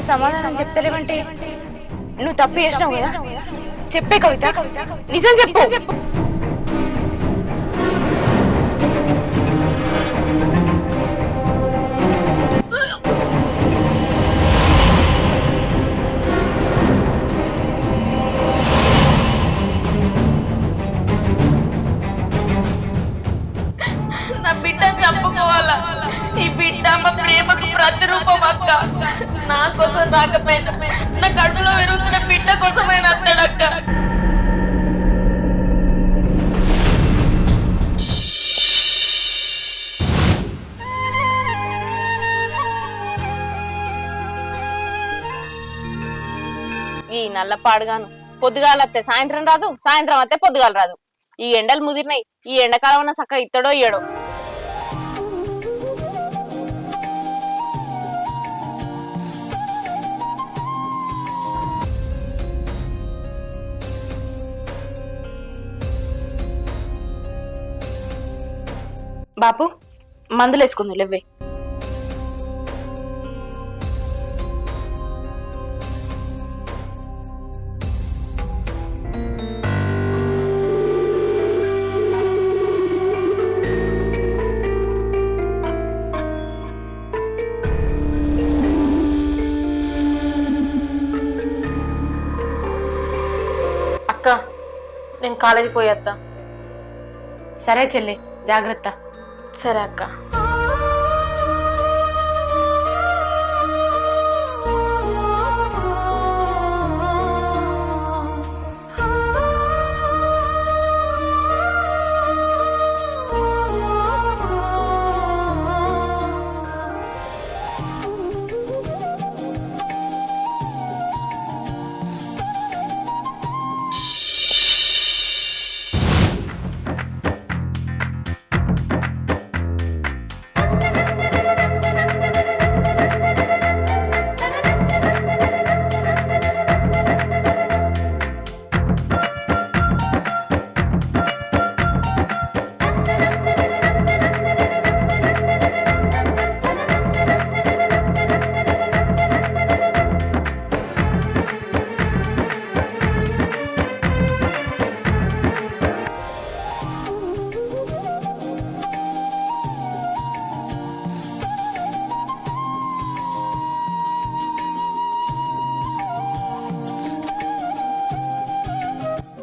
సమాధానం చెప్తలేవంటే నువ్వు తప్పు చేసినావు కదా? చెప్పే కవిత, నిజం చెప్పు. నా బిడ్డను చంపుకోవాలా? ఈ బిడ్డ మా ప్రేమకు ప్రతిరూపం అక్క. నా కోసం రాకపోయినా నా కడుపులో పెరుగుతున్న బిడ్డ కోసమైనా అత్తడక్క. ఈ నల్ల పాడుగాను పొద్దుగాల వస్తే సాయంత్రం రాదు, సాయంత్రం వస్తే పొద్దుగాల రాదు. ఈ ఎండలు ముదిరినాయి. ఈ ఎండాకాలం చక్కగా ఇత్తడో ఇయ్యడో. బాపు మందులు వేసుకుందు లేవే. అక్క నేను కాలేజీకి పోయేస్తా. సరే చెల్లి, జాగ్రత్త. సరే అక్క.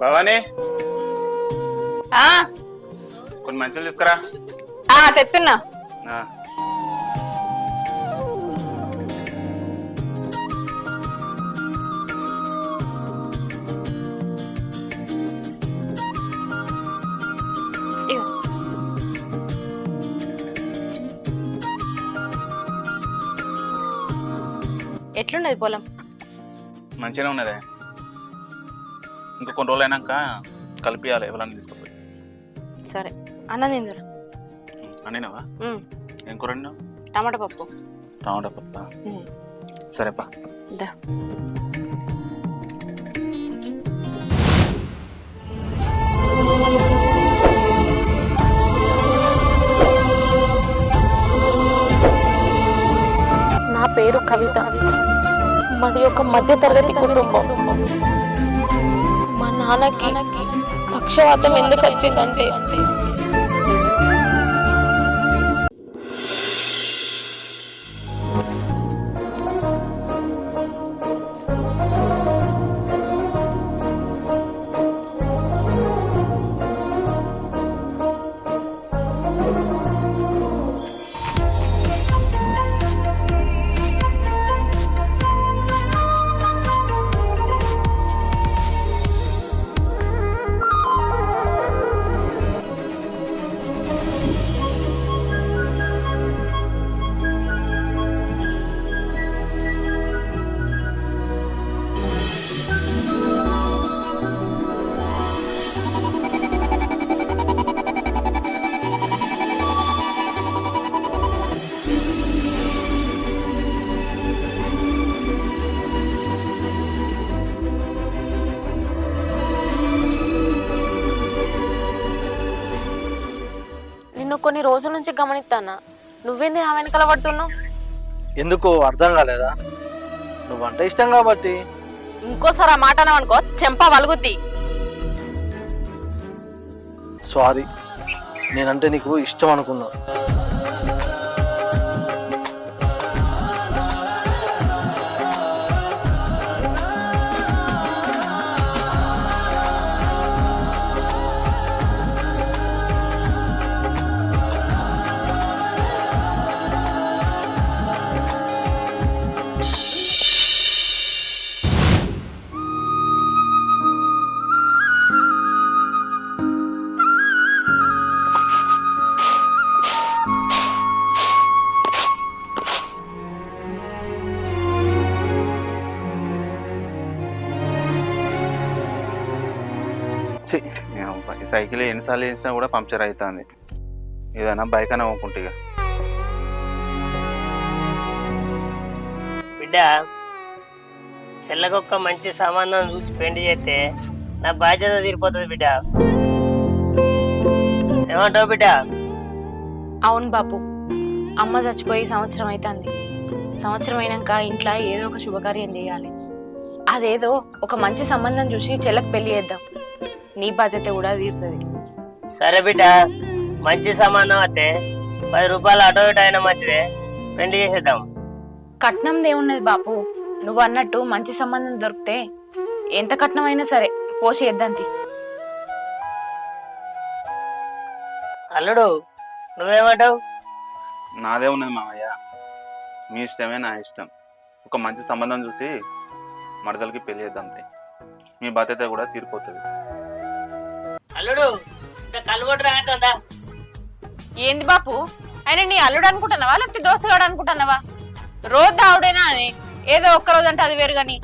భవానీ, ఆ కొన్ని మంచులు తీసుకురా. తెస్తున్నా. ఎట్లున్నది పొలం? మంచిగానే ఉన్నదే. ఇంకా కొన్ని రోజులు అయినాక కలిపియాలి ఎవరన్నా తీసుకుపోయి. సరే అన్నం తిందురా. అన్నీనావా? ఏం కూర వండినావు? టమాటా పప్పు. టమాటా పప్పా? సరేపా. దా. నా పేరు కవిత. మాది ఒక మధ్య తరగతి కుటుంబం. మా నాన్నకి పక్షవాతం ఎందుకు వచ్చిందంటే కొన్ని రోజుల నుంచి గమనిస్తానా, నువ్వేంది ఆ వెనకాల పడుతున్నావు? ఎందుకు అర్థం కాలేదా? నువ్వంటే ఇష్టం కాబట్టి. ఇంకోసారి ఆ మాట అనుకో చెంప వలుగుద్ది. సారీ, నేనంటే నీకు ఇష్టం అనుకున్నా. ఛీ, ఈ సైకిల్ ఎన్నిసార్లు వేసినా కూడా పంక్చర్ అవుతుంది. ఏదైనా బైక్ అని అవ్వకుంటే ఇక. బిడ్డ, చెల్లకొక్క మంచి సంబంధం చూసి పెళ్లి చేస్తే నా బాధ్యత తీరిపోతుంది బిడ్డ. ఏమంటావు బిడ్డ? అవును బాపు, అమ్మ చచ్చిపోయి సంవత్సరం అవుతుంది. సంవత్సరం అయినాక ఇంట్లో ఏదో ఒక శుభకార్యం చేయాలి. అదేదో ఒక మంచి సంబంధం చూసి చెల్లకు పెళ్లి చేద్దాం. నీ బాధ్యత కూడా తీరుతుంది. సరే బిడ్డ, మంచి సంబంధం అయితే 10 రూపాయలు అటో ఇటో అయినా మంచిదే, పెళ్లి చేసేద్దాం. కట్నం ఏమున్నది బాపు, నువ్వు అన్నట్టు మంచి సంబంధం దొరికితే ఎంత కట్నం అయినా సరే పోసి వేద్దాంతి. అల్లుడు, నువ్వేమంటావు? నాదే ఉన్నది మామయ్య, మీ ఇష్టమే నా ఇష్టం. ఒక మంచి సంబంధం చూసి మడదలకి పెళ్లి చేద్దాం. మీ బాధ్యత కూడా తీరిపోతుంది. అల్లుడు, ఇంత కలుగొట్టు రాగతుందా? ఏంది బాపు, ఆయన నీ అల్లుడు అనుకుంటున్నావా లేకపోతే దోస్తుగాడు అనుకుంటున్నావా? రోజు దావుడేనా అని ఏదో ఒక్క రోజు అంటే అది వేరు గాని,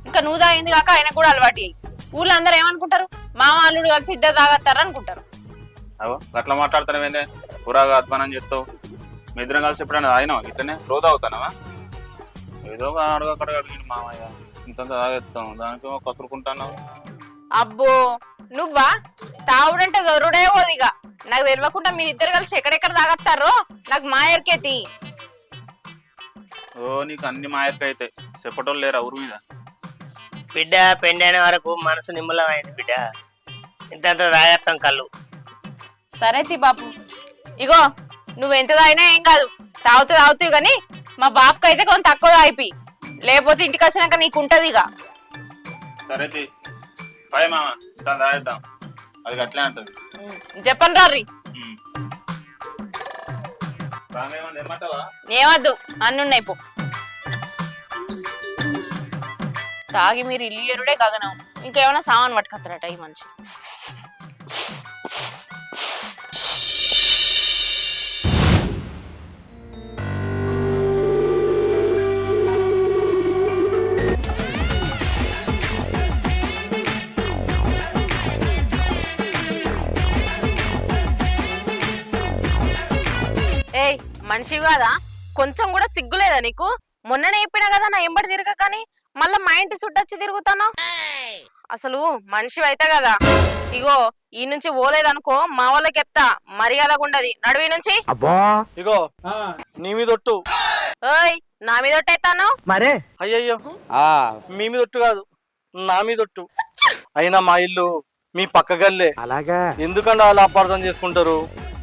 ఇంకా నువ్వు తాగింది కాక ఆయన కూడా అలవాటు అయ్యి ఊళ్ళో అందరూ ఏమనుకుంటారు? మామ అల్లుడు కలిసి ఇద్దరు తాగత్తారు అనుకుంటారు. అవో అట్లా మాట్లాడుతాను ఏందే, కూరగా అధ్వానం చేస్తావు. మీ ఇద్దరం కలిసి ఎప్పుడైనా తాగినావా? ఇట్లనే రోజు అవుతానవా? ఏదో అడగక్కడ అడిగిన మామయ్య ఇంత తాగేస్తాం, దానికి కసురుకుంటాను. అబ్బో నువ్వా? తావుడంటే గరుడే ఓదిగా. నాకు తెలియకుండా మీరిద్దరు కలిసి ఎక్కడెక్కడ తాగత్తారో నాకు మాయర్కేతి. ఓ నీకు అన్ని మాయర్కి అయితే చెప్పటోళ్ళు లేరా ఊరు మీద? బిడ్డ, పెళ్లి అయిన వరకు మనసు నిమ్మలం అయింది బిడ్డ. ఇంత తాగేస్తాం కళ్ళు. సరే తి బాపు, ఇగో నువ్వెంత తాగినా ఏం కాదు, తాగుతావు గాని మా బాపుకి అయితే కొంత తక్కువ తాగిపి, లేకపోతే ఇంటికి వచ్చినాక నీకు ఉంటది ఇక. సరే బాయ్ మామ, ఇంత తాగేద్దాం. అది అట్లే అంటుంది. చెప్పండి రారి. ఏమద్దు, అన్ని ఉన్నాయి పో. తాగి మీరు ఇల్లు ఎరుడే గగనం, ఇంకేమైనా సామాన్ పట్టుకొస్తారట ఈ మనిషి. ఏయ్ మనిషి కాదా? కొంచెం కూడా సిగ్గులేదా నీకు? మొన్ననే చెప్పినా కదా నా ఎంబడి తిరగ, కానీ మళ్ళా మా ఇంటి చుట్టొచ్చి తిరుగుతాను. అసలు మనిషి అయితే కదా. ఇగో ఈ నుంచి పోలేదనుకో మా వాళ్ళకి చెప్తా, మర్యాదగా ఉండదు. నడువి నుంచి. ఇగో నీ మీద ఒట్టు. ఓయ్ నా మీద ఒట్టేస్తాను మరే? అయ్యయ్యో, మీ మీద ఒట్టు కాదు, నా మీద ఒట్టు. అయినా మా ఇల్లు మీ పక్క గల్లే. అలాగా ఎందుకంటే వాళ్ళు అపార్థం చేసుకుంటారు.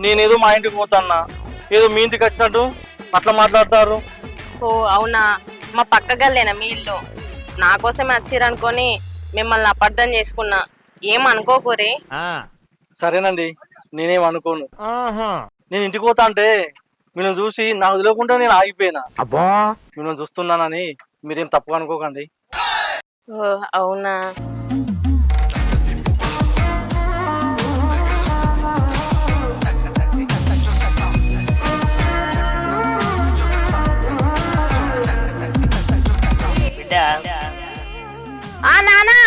నేనేదో మా ఇంటికి పోతాన్నా, ఏదో మీ ఇంటికి వచ్చినట్టు అట్లా మాట్లాడతారు. ఓ అవునా, మా పక్క గల్లేనా మీ ఇల్లు? నా కోసమే వచ్చిరనుకొని మిమ్మల్ని అపార్థం చేసుకున్నా, ఏం అనుకోకూరి. సరేనండి, నేనేం అనుకోను. నేను ఇంటికి పోతా అంటే మీరు చూసి నాకు తెలియకుండా నేను ఆగిపోయినా. మిమ్మల్ని చూస్తున్నానని మీరేం తప్పుగా అనుకోకండి. ఓ అవునా. నానా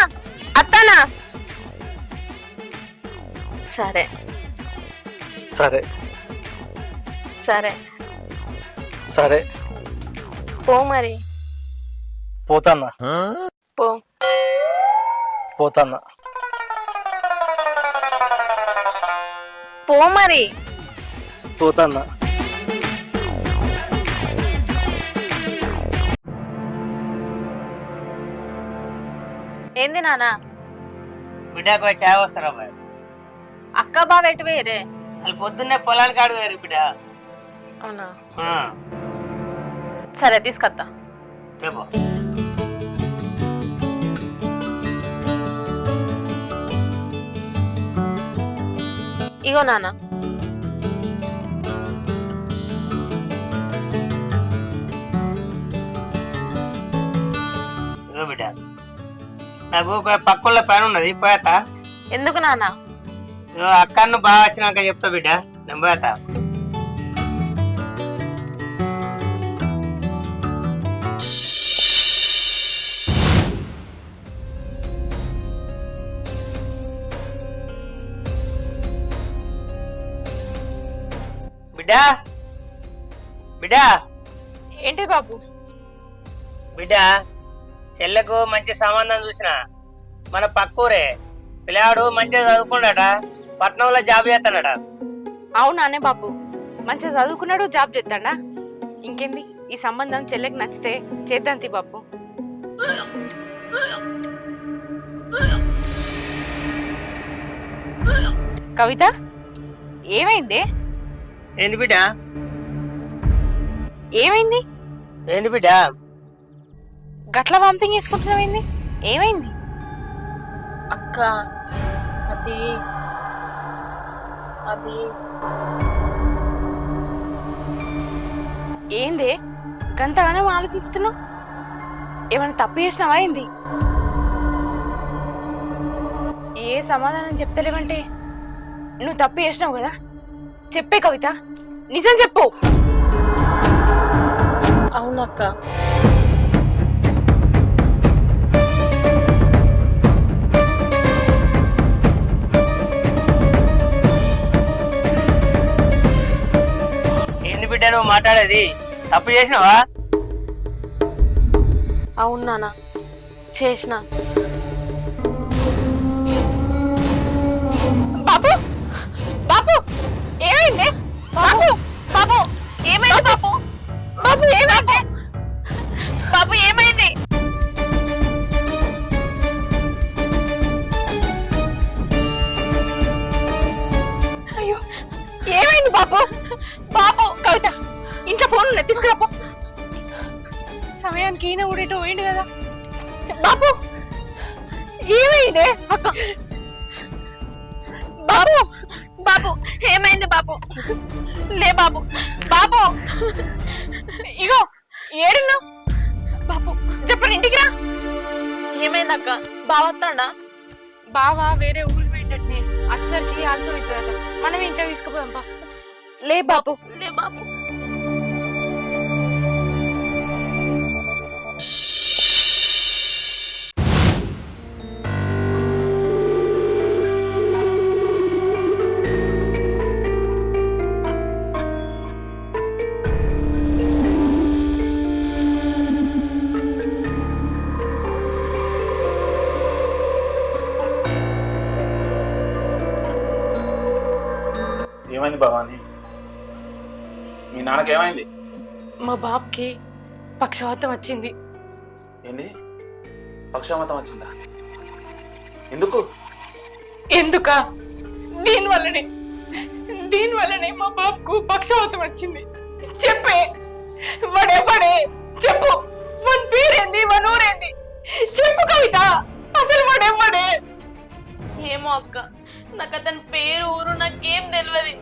అత్తనా? సరే సరే సరే సరే పో మరి. పోతాన్నా. పో. పోతాన్నా. పో మరి. పోతాన్నా. ఏంది నానా? బిడ్డకు పోయి చాయ్ వస్తారా బాయ్? అక్క బావ ఎటు వేరే? వాళ్ళు పొద్దున్నే పొలానికి ఆడు వేరు బిడ్డ. అవునా? ఆ, సరే తీసుకొత్తా. తేపో. ఇగో నానా. ఇగో బిడ్డ, నాకు పక్కల పని ఉన్నది పోయేత. ఎందుకు నానా? అక్కను బాగా వచ్చినాక చెప్తా బిడ్డ, నేను పోయేత. బిడ్డ బిడ్డ ఏంటి బాబు? బిడ్డ, చెల్లెకు మంచి సంబంధం చూసిన, మన పక్కూరే పిల్లాడు మంచిగా చదువుకున్నాడట, పట్నంలో జాబ్ చేస్తాడట. అవునానే బాబు, మంచిగా చదువుకున్నాడు, జాబ్ చేస్తాడా? ఇంకేంది, ఈ సంబంధం చెల్లెకి నచ్చితే చేద్దాంతి బాబు. కవిత, ఏమైంది? ఏంది బిడ్డ? ఏమైంది? ఏంది బిడ్డ? గట్ల వామిటింగ్ చేసుకుంటున్నావేంది? ఏమైంది? అక్క అది అది ఏంది గంతగానో ఆలోచిస్తున్నావు? ఏమైనా తప్పు చేసినావా ఏంది? ఏ సమాధానం చెప్తలేవంటే నువ్వు తప్పు చేసినావు కదా. చెప్పే కవిత, నిజం చెప్పు. అవునక్క, ఏంది బిడ్డ నువ్వు మాట్లాడేది? తప్పు చేసినావా? అవును నాన్న, చేసిన. బాబు బాబు ఏమైంది? బాబు బాబు ఏమైంది? బాబు బాబు ఏమైంది? బాబు ఏమైంది? అయ్యో, ఏమైంది బాబు? బాబు కవిత, ఇంట్లో ఫోన్ ఉన్నది, తీసుకురాపో. సమయానికి ఈయన ఊడేటో పోయిండు కదా. బాబు ఏమైంది అక్క? బాబు బాబు ఏమైంది? బాబు లే బాబు. బాబు ఇగో ఏడున్నా? బాబు చెప్పండి, ఇంటికి రా. ఏమైంది అక్క? బావ వస్తాడా? బావా వేరే ఊరు పోయిండటనే, అచ్చరికి ఆలస్యం అవుతుందట. మనం ఇంట్లో తీసుకుపోదాం బా. లే బాబు. లే బాబు. ఏమైంది భవాని? మీ నాన్నకి ఏమైంది? మా బాబుకి పక్షవాతం వచ్చింది. ఏంది? పక్షవాతం వచ్చిందా? ఎందుకు? ఎందుక? దీనివల్లనే మా బాబుకు పక్షవాతం వచ్చింది. చెప్పే, వాడే చెప్పు. వాని పేరేంది, వాని ఊరేంది? చెప్పు కవిత, అసలు వాడే? ఏమో అక్క, నాకు అతని పేరు ఊరు నాకేం తెలియదు.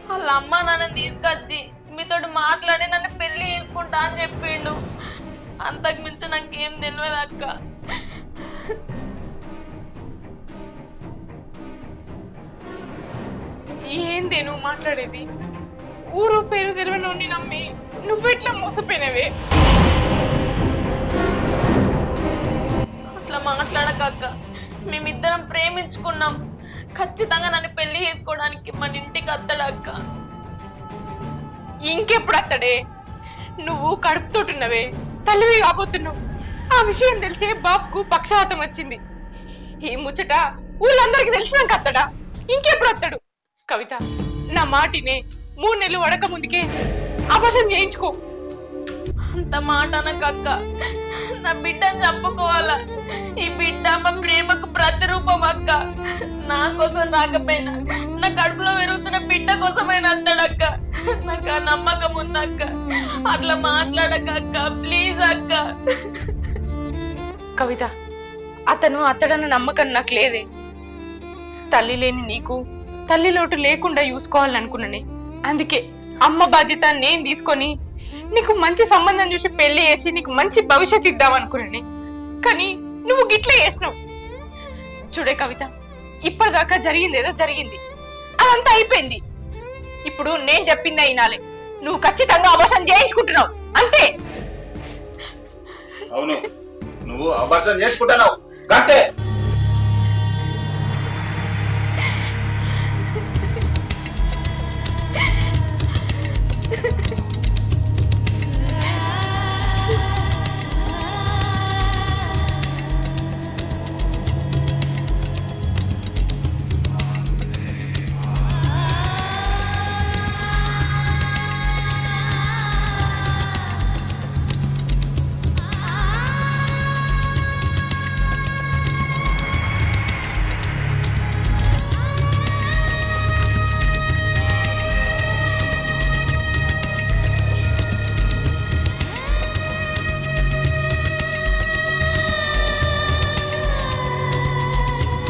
వాళ్ళ అమ్మ నన్ను తీసుకొచ్చి మీతోటి మాట్లాడి నన్ను పెళ్లి చేసుకుంటా అని చెప్పిండు. అంతకు మించి నాకేం తెలియదు అక్క. ఏంది నువ్వు మాట్లాడేది? ఊరు పేరు తెలియని నమ్మి నువ్వెట్లా మోసపోయినవే? అట్లా మాట్లాడక అక్క, మేమిద్దరం ప్రేమించుకున్నాం. ఖచ్చితంగా నన్ను పెళ్లి చేసుకోవడానికి మన ఇంటికి వస్తాడు అక్క. ఇంకెప్పుడు వస్తాడే? నువ్వు కడుపుతోటున్నవే, తల్లివి కాబోతున్నావు. ఆ విషయం తెలిసే బాబుకు పక్షవాతం వచ్చింది. ఈ ముచ్చట ఊళ్ళందరికి తెలిసినాక వస్తాడా? ఇంకెప్పుడు వస్తాడు? కవిత, నా మాటినే 3 నెలలు వడక ముందుకే అపర్షన్ చేయించుకో. అంత మాట అనకక్క. నా బిడ్డను చంపుకోవాలా. ఈ బిడ్డ మా ప్రేమకు ప్రతిరూపం అక్క. నా కోసం రాకపోయినా నా కడుపులో పెరుగుతున్న బిడ్డ కోసమైనా అత్తడక్క. నాకు ఆ నమ్మకం ఉందక్క. అట్లా మాట్లాడక అక్క, ప్లీజ్ అక్క. కవిత, అతను అతడన్న నమ్మకం నాకు లేదే. తల్లి లేని నీకు తల్లి లోటు లేకుండా చూసుకోవాలనుకున్నానే. అందుకే అమ్మ బాధ్యత నేను తీసుకొని నీకు మంచి సంబంధం చూసి పెళ్లి చేసి నీకు మంచి భవిష్యత్తు ఇద్దామనుకున్నానే. కానీ నువ్వు గిట్లే చేసినావు. చూడే కవిత, ఇప్పటిదాకా జరిగింది ఏదో జరిగింది, అదంతా అయిపోయింది. ఇప్పుడు నేను చెప్పింది అయినాలే. నువ్వు ఖచ్చితంగా అబసం చేయించుకుంటున్నావు అంతే. అవును, నువ్వు అబర్షన్ చేసుకుంటున్నావు అంతే.